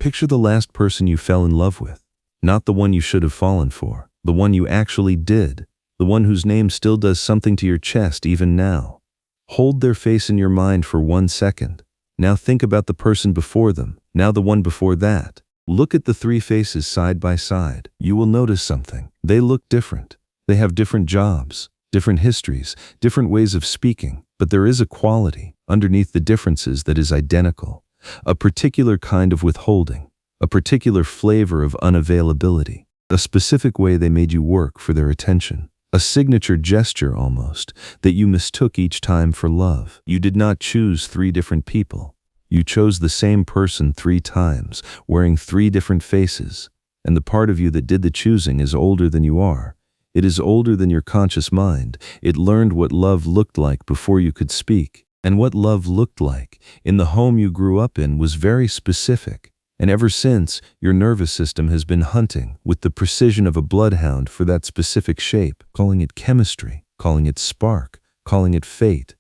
Picture the last person you fell in love with. Not the one you should have fallen for, the one you actually did, the one whose name still does something to your chest even now. Hold their face in your mind for 1 second. Now think about the person before them, now the one before that. Look at the 3 faces side by side. You will notice something. They look different. They have different jobs, different histories, different ways of speaking, but there is a quality underneath the differences that is identical. A particular kind of withholding, a particular flavor of unavailability, a specific way they made you work for their attention, a signature gesture almost, that you mistook each time for love. You did not choose 3 different people. You chose the same person 3 times, wearing 3 different faces, and the part of you that did the choosing is older than you are. It is older than your conscious mind. It learned what love looked like before you could speak. And what love looked like in the home you grew up in was very specific. And ever since, your nervous system has been hunting with the precision of a bloodhound for that specific shape, calling it chemistry, calling it spark, calling it fate.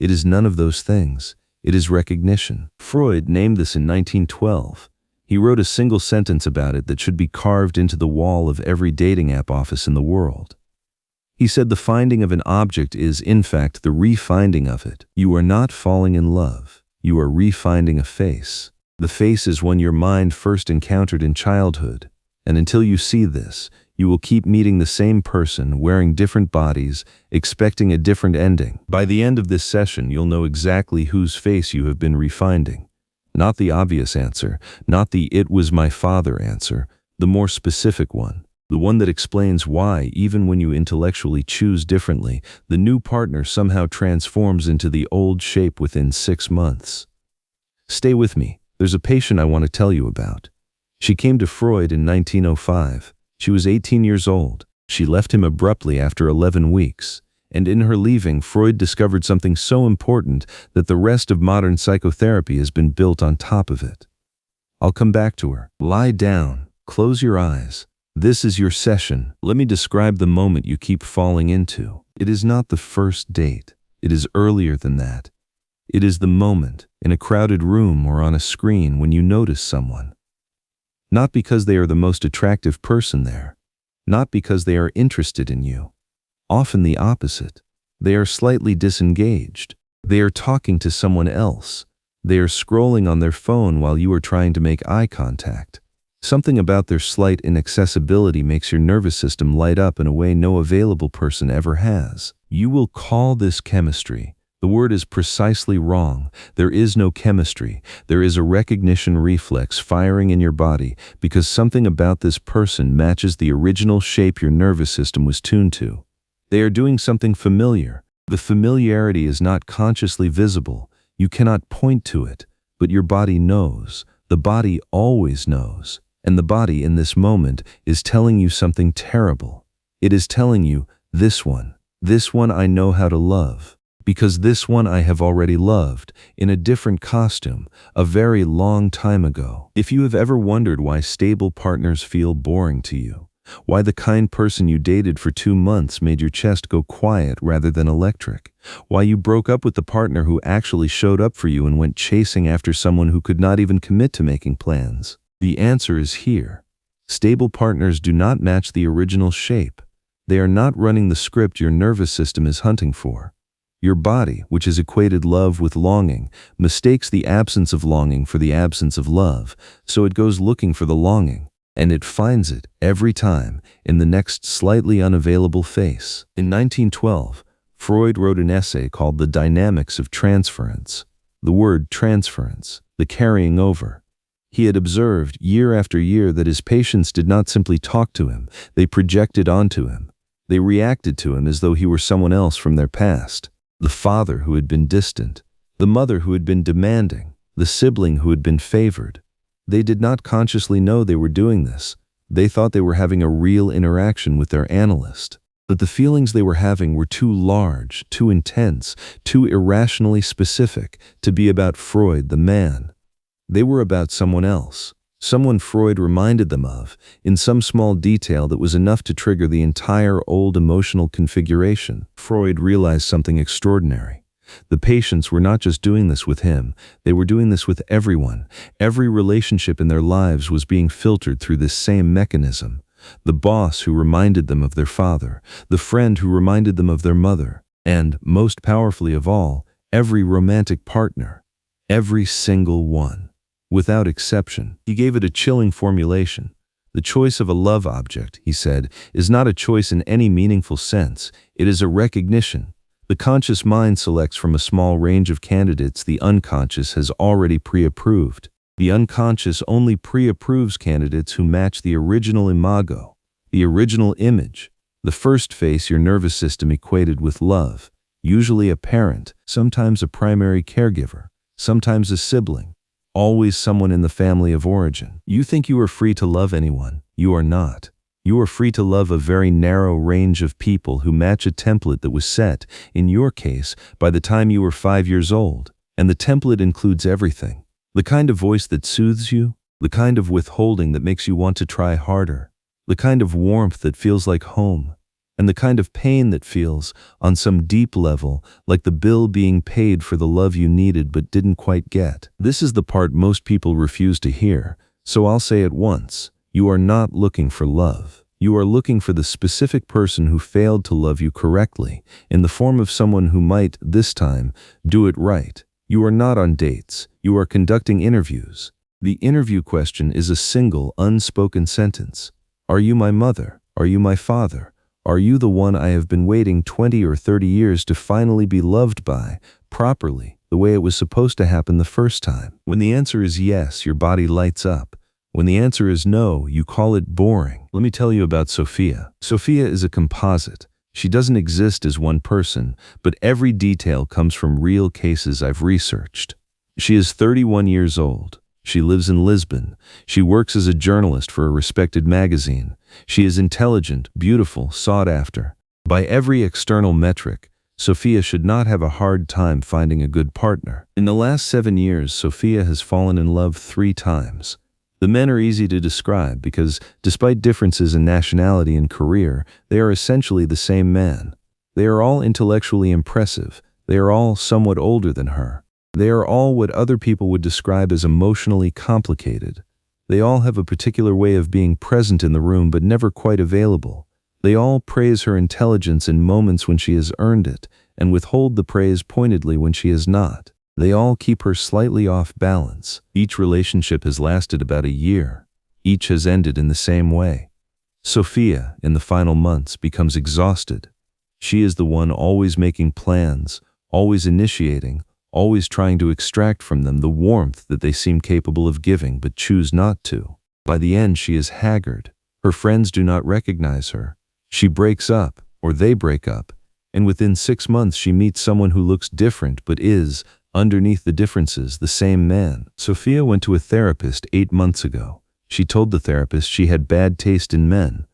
It is none of those things. It is recognition. Freud named this in 1912. He wrote a single sentence about it that should be carved into the wall of every dating app office in the world. He said the finding of an object is, in fact, the refinding of it. You are not falling in love. You are refinding a face. The face is one your mind first encountered in childhood. And until you see this, you will keep meeting the same person, wearing different bodies, expecting a different ending. By the end of this session, you'll know exactly whose face you have been refinding. Not the obvious answer, not the "it was my father" answer, the more specific one. The one that explains why, even when you intellectually choose differently, the new partner somehow transforms into the old shape within 6 months. Stay with me. There's a patient I want to tell you about. She came to Freud in 1905. She was 18 years old. She left him abruptly after 11 weeks. And in her leaving, Freud discovered something so important that the rest of modern psychotherapy has been built on top of it. I'll come back to her. Lie down. Close your eyes. This is your session. Let me describe the moment you keep falling into. It is not the first date. It is earlier than that. It is the moment, in a crowded room or on a screen, when you notice someone. Not because they are the most attractive person there. Not because they are interested in you. Often the opposite. They are slightly disengaged. They are talking to someone else. They are scrolling on their phone while you are trying to make eye contact. Something about their slight inaccessibility makes your nervous system light up in a way no available person ever has. You will call this chemistry. The word is precisely wrong. There is no chemistry. There is a recognition reflex firing in your body because something about this person matches the original shape your nervous system was tuned to. They are doing something familiar. The familiarity is not consciously visible. You cannot point to it, but your body knows. The body always knows. And the body in this moment is telling you something terrible. It is telling you, this one I know how to love. Because this one I have already loved, in a different costume, a very long time ago. If you have ever wondered why stable partners feel boring to you, why the kind person you dated for 2 months made your chest go quiet rather than electric, why you broke up with the partner who actually showed up for you and went chasing after someone who could not even commit to making plans, the answer is here. Stable partners do not match the original shape. They are not running the script your nervous system is hunting for. Your body, which has equated love with longing, mistakes the absence of longing for the absence of love, so it goes looking for the longing, and it finds it, every time, in the next slightly unavailable face. In 1912, Freud wrote an essay called The Dynamics of Transference. The word transference, the carrying over. He had observed, year after year, that his patients did not simply talk to him, they projected onto him. They reacted to him as though he were someone else from their past. The father who had been distant, the mother who had been demanding, the sibling who had been favored. They did not consciously know they were doing this. They thought they were having a real interaction with their analyst. But the feelings they were having were too large, too intense, too irrationally specific to be about Freud, the man. They were about someone else, someone Freud reminded them of, in some small detail that was enough to trigger the entire old emotional configuration. Freud realized something extraordinary. The patients were not just doing this with him, they were doing this with everyone. Every relationship in their lives was being filtered through this same mechanism. The boss who reminded them of their father, the friend who reminded them of their mother, and, most powerfully of all, every romantic partner. Every single one. Without exception. He gave it a chilling formulation. The choice of a love object, he said, is not a choice in any meaningful sense. It is a recognition. The conscious mind selects from a small range of candidates the unconscious has already pre-approved. The unconscious only pre-approves candidates who match the original imago, the original image, the first face your nervous system equated with love, usually a parent, sometimes a primary caregiver, sometimes a sibling, always someone in the family of origin. You think you are free to love anyone. You are not. You are free to love a very narrow range of people who match a template that was set, in your case, by the time you were 5 years old. And the template includes everything. The kind of voice that soothes you, the kind of withholding that makes you want to try harder, the kind of warmth that feels like home, and the kind of pain that feels, on some deep level, like the bill being paid for the love you needed but didn't quite get. This is the part most people refuse to hear, so I'll say it once. You are not looking for love. You are looking for the specific person who failed to love you correctly, in the form of someone who might, this time, do it right. You are not on dates. You are conducting interviews. The interview question is a single, unspoken sentence. Are you my mother? Are you my father? Are you the one I have been waiting 20 or 30 years to finally be loved by, properly, the way it was supposed to happen the first time? When the answer is yes, your body lights up. When the answer is no, you call it boring. Let me tell you about Sofia. Sofia is a composite. She doesn't exist as one person, but every detail comes from real cases I've researched. She is 31 years old. She lives in Lisbon. She works as a journalist for a respected magazine. She is intelligent, beautiful, sought after. By every external metric, Sofia should not have a hard time finding a good partner. In the last 7 years, Sofia has fallen in love 3 times. The men are easy to describe because, despite differences in nationality and career, they are essentially the same man. They are all intellectually impressive. They are all somewhat older than her. They are all what other people would describe as emotionally complicated. They all have a particular way of being present in the room but never quite available. They all praise her intelligence in moments when she has earned it, and withhold the praise pointedly when she has not. They all keep her slightly off balance. Each relationship has lasted about a year. Each has ended in the same way. Sofia, in the final months, becomes exhausted. She is the one always making plans, always initiating, always trying to extract from them the warmth that they seem capable of giving but choose not to. By the end, she is haggard. Her friends do not recognize her. She breaks up, or they break up, and within 6 months she meets someone who looks different but is, underneath the differences, the same man. Sofia went to a therapist 8 months ago. She told the therapist she had bad taste in men.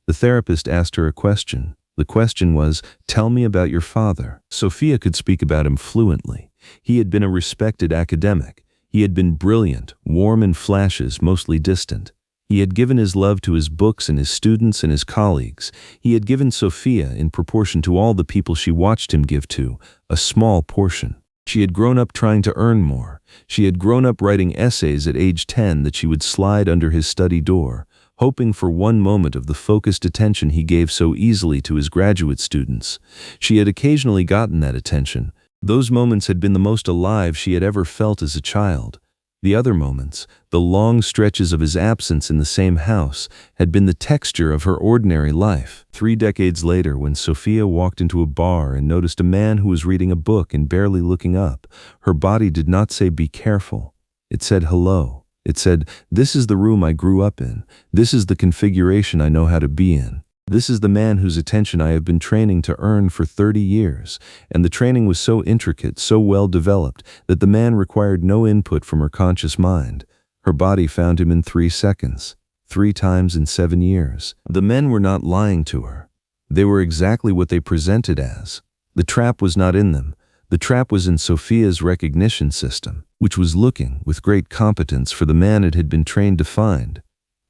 The therapist asked her a question. The question was, "Tell me about your father." Sofia could speak about him fluently. He had been a respected academic. He had been brilliant, warm in flashes, mostly distant. He had given his love to his books and his students and his colleagues. He had given Sofia, in proportion to all the people she watched him give to, a small portion. She had grown up trying to earn more. She had grown up writing essays at age 10 that she would slide under his study door, hoping for one moment of the focused attention he gave so easily to his graduate students. She had occasionally gotten that attention. Those moments had been the most alive she had ever felt as a child. The other moments, the long stretches of his absence in the same house, had been the texture of her ordinary life. 3 decades later, when Sofia walked into a bar and noticed a man who was reading a book and barely looking up, her body did not say, "Be careful." It said, "Hello." It said, "This is the room I grew up in. This is the configuration I know how to be in. This is the man whose attention I have been training to earn for 30 years, and the training was so intricate, so well developed, that the man required no input from her conscious mind. Her body found him in 3 seconds, 3 times in 7 years. The men were not lying to her. They were exactly what they presented as. The trap was not in them. The trap was in Sofia's recognition system, which was looking with great competence for the man it had been trained to find,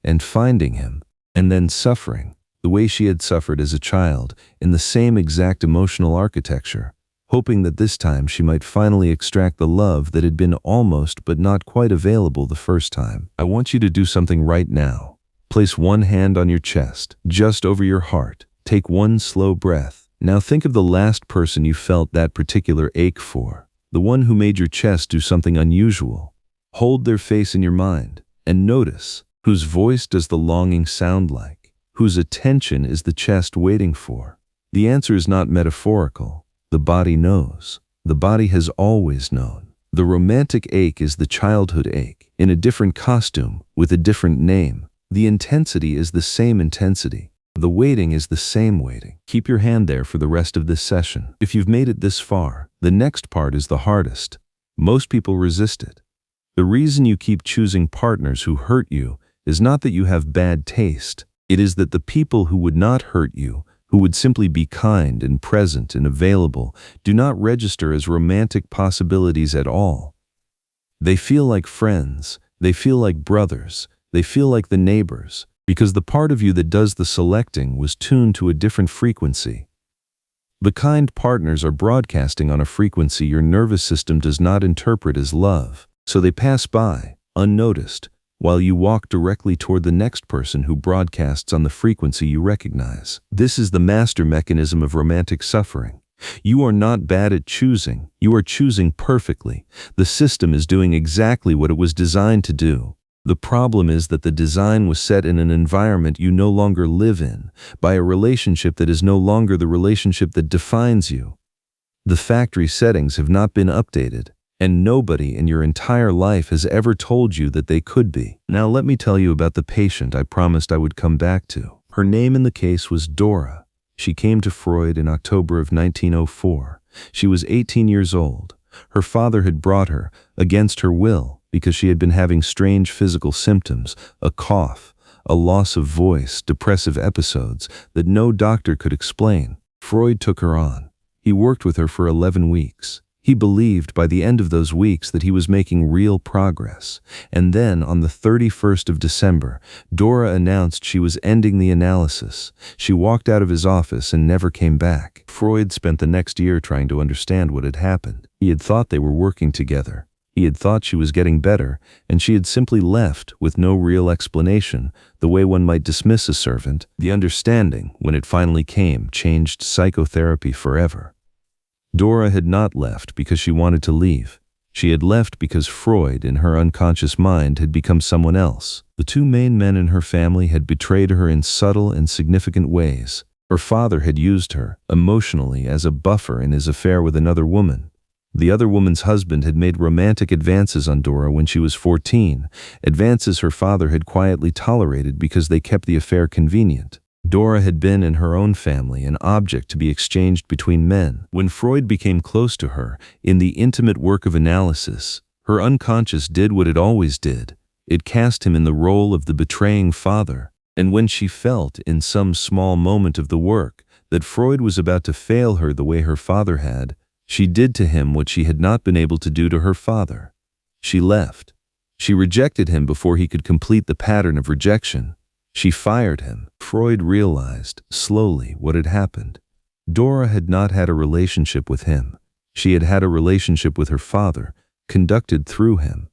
and finding him, and then suffering, the way she had suffered as a child, in the same exact emotional architecture. hoping that this time she might finally extract the love that had been almost but not quite available the first time. I want you to do something right now. Place one hand on your chest, just over your heart. Take one slow breath. Now think of the last person you felt that particular ache for, the one who made your chest do something unusual. Hold their face in your mind and notice, whose voice does the longing sound like? Whose attention is the chest waiting for? The answer is not metaphorical. The body knows. The body has always known. The romantic ache is the childhood ache, in a different costume, with a different name. The intensity is the same intensity. The waiting is the same waiting. Keep your hand there for the rest of this session. If you've made it this far, the next part is the hardest. Most people resist it. The reason you keep choosing partners who hurt you is not that you have bad taste. It is that the people who would not hurt you, who would simply be kind and present and available, do not register as romantic possibilities at all. They feel like friends, they feel like brothers, they feel like the neighbors, because the part of you that does the selecting was tuned to a different frequency. The kind partners are broadcasting on a frequency your nervous system does not interpret as love, so they pass by, unnoticed, while you walk directly toward the next person who broadcasts on the frequency you recognize. This is the master mechanism of romantic suffering. You are not bad at choosing. You are choosing perfectly. The system is doing exactly what it was designed to do. The problem is that the design was set in an environment you no longer live in, by a relationship that is no longer the relationship that defines you. The factory settings have not been updated, and nobody in your entire life has ever told you that they could be. Now let me tell you about the patient I promised I would come back to. Her name in the case was Dora. She came to Freud in October of 1904. She was 18 years old. Her father had brought her, against her will, because she had been having strange physical symptoms, a cough, a loss of voice, depressive episodes that no doctor could explain. Freud took her on. He worked with her for 11 weeks. He believed by the end of those weeks that he was making real progress. And then, on the 31st of December, Dora announced she was ending the analysis. She walked out of his office and never came back. Freud spent the next year trying to understand what had happened. He had thought they were working together. He had thought she was getting better, and she had simply left with no real explanation, the way one might dismiss a servant. The understanding, when it finally came, changed psychotherapy forever. Dora had not left because she wanted to leave. She had left because Freud, in her unconscious mind, had become someone else. The two main men in her family had betrayed her in subtle and significant ways. Her father had used her, emotionally, as a buffer in his affair with another woman. The other woman's husband had made romantic advances on Dora when she was 14, advances her father had quietly tolerated because they kept the affair convenient. Dora had been in her own family an object to be exchanged between men. When Freud became close to her, in the intimate work of analysis, her unconscious did what it always did. It cast him in the role of the betraying father. And when she felt, in some small moment of the work, that Freud was about to fail her the way her father had, she did to him what she had not been able to do to her father. She left. She rejected him before he could complete the pattern of rejection. She fired him. Freud realized, slowly, what had happened. Dora had not had a relationship with him. She had had a relationship with her father, conducted through him.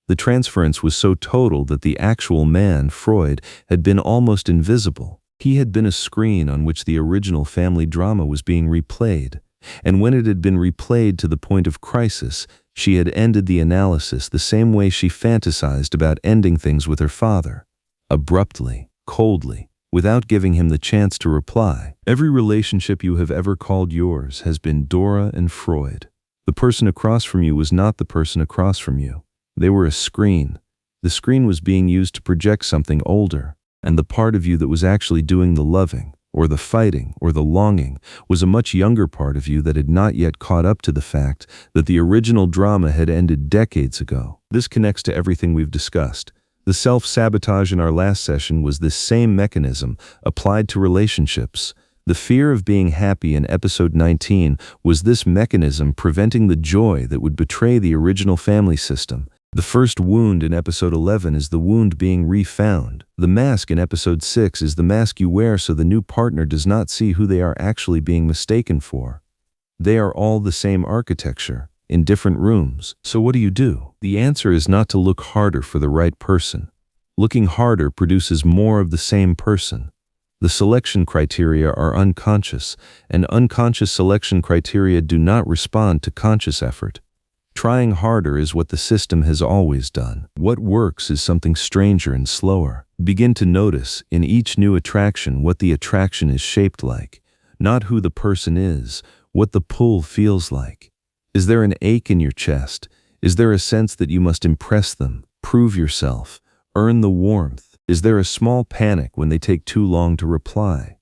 The transference was so total that the actual man, Freud, had been almost invisible. He had been a screen on which the original family drama was being replayed. And when it had been replayed to the point of crisis, she had ended the analysis the same way she fantasized about ending things with her father. Abruptly, coldly, without giving him the chance to reply. Every relationship you have ever called yours has been Dora and Freud. The person across from you was not the person across from you. They were a screen. The screen was being used to project something older, and the part of you that was actually doing the loving, or the fighting, or the longing, was a much younger part of you that had not yet caught up to the fact that the original drama had ended decades ago. This connects to everything we've discussed. The self-sabotage in our last session was this same mechanism applied to relationships. The fear of being happy in episode 19 was this mechanism preventing the joy that would betray the original family system. The first wound in episode 11 is the wound being refound. The mask in episode 6 is the mask you wear so the new partner does not see who they are actually being mistaken for. They are all the same architecture, in different rooms. So what do? The answer is not to look harder for the right person. Looking harder produces more of the same person. The selection criteria are unconscious, and unconscious selection criteria do not respond to conscious effort. Trying harder is what the system has always done. What works is something stranger and slower. Begin to notice, in each new attraction, what the attraction is shaped like. Not who the person is, what the pull feels like. Is there an ache in your chest? Is there a sense that you must impress them, prove yourself, earn the warmth? Is there a small panic when they take too long to reply?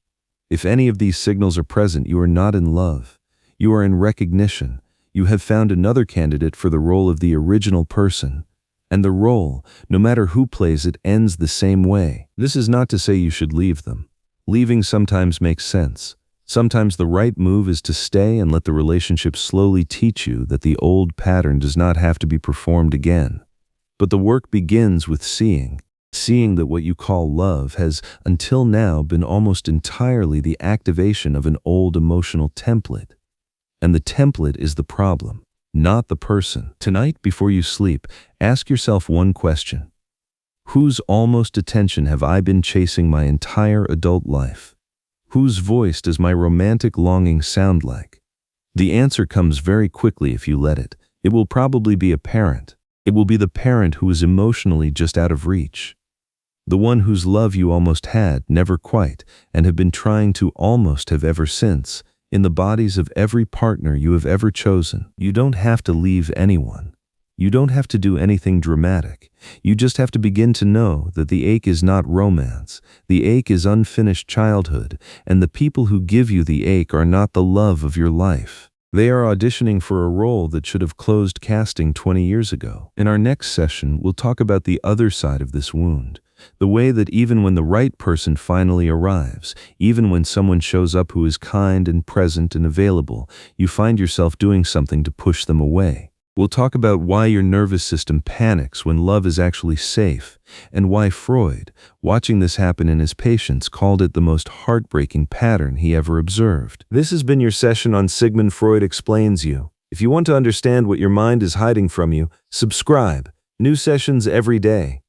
If any of these signals are present, you are not in love. You are in recognition. You have found another candidate for the role of the original person. And the role, no matter who plays it, ends the same way. This is not to say you should leave them. Leaving sometimes makes sense. Sometimes the right move is to stay and let the relationship slowly teach you that the old pattern does not have to be performed again. But the work begins with seeing that what you call love has, until now, been almost entirely the activation of an old emotional template. And the template is the problem, not the person. Tonight, before you sleep, ask yourself one question. Whose almost attention have I been chasing my entire adult life? Whose voice does my romantic longing sound like? The answer comes very quickly if you let it. It will probably be a parent. It will be the parent who is emotionally just out of reach. The one whose love you almost had, never quite, and have been trying to almost have ever since, in the bodies of every partner you have ever chosen. You don't have to leave anyone. You don't have to do anything dramatic. You just have to begin to know that the ache is not romance. The ache is unfinished childhood, and the people who give you the ache are not the love of your life. They are auditioning for a role that should have closed casting 20 years ago. In our next session, we'll talk about the other side of this wound. The way that even when the right person finally arrives, even when someone shows up who is kind and present and available, you find yourself doing something to push them away. We'll talk about why your nervous system panics when love is actually safe, and why Freud, watching this happen in his patients, called it the most heartbreaking pattern he ever observed. This has been your session on Sigmund Freud Explains You. If you want to understand what your mind is hiding from you, subscribe. New sessions every day.